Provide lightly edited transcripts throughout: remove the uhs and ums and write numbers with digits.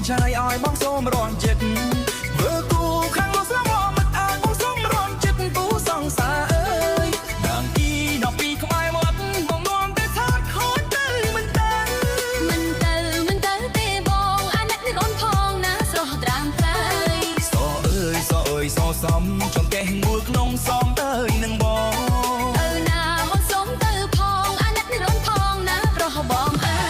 ឆាយឲ្យបងសូមរងចិត្តធ្វើគូខាងនោះស្មោះមិនអាចបងសូមរងចិត្តគូសង្សារអើយដាងគីដល់ពីក្បែរមាត់បងនាំតែថាខូចទៅមិនទៅទេបងអាណិតនឹងអូនផងណាស្រស់ត្រាំទៅសអើយសសំចង្កេះមួយក្នុងសំទៅនឹងបងទៅណាបងសូមទៅផងអាណិតនឹងអូនផងណាប្រុសបងអើយ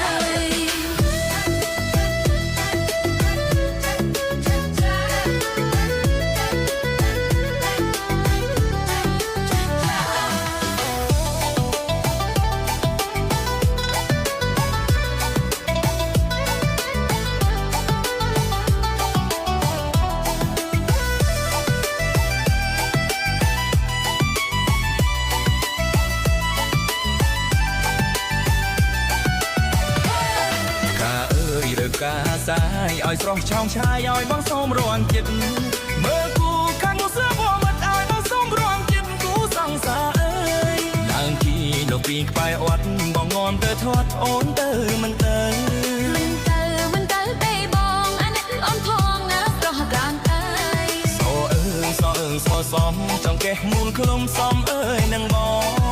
កាសាយឲ្យស្រស់ឆោងឆាយឲ្យបងសូមរងចិត្តមើលគូខាងនោះស្រាប់មិនអាចបងសូមរងចិត្តគូសង្សារអើយឡើងគីនៅពីក្បែរអត់បងងំទៅធាត់អូនទៅមិនទៅទេបងអាណិតអូនផងណាប្រោះកានអើយសសំចង់កេះមូលខ្លុំសំអើយនឹងបង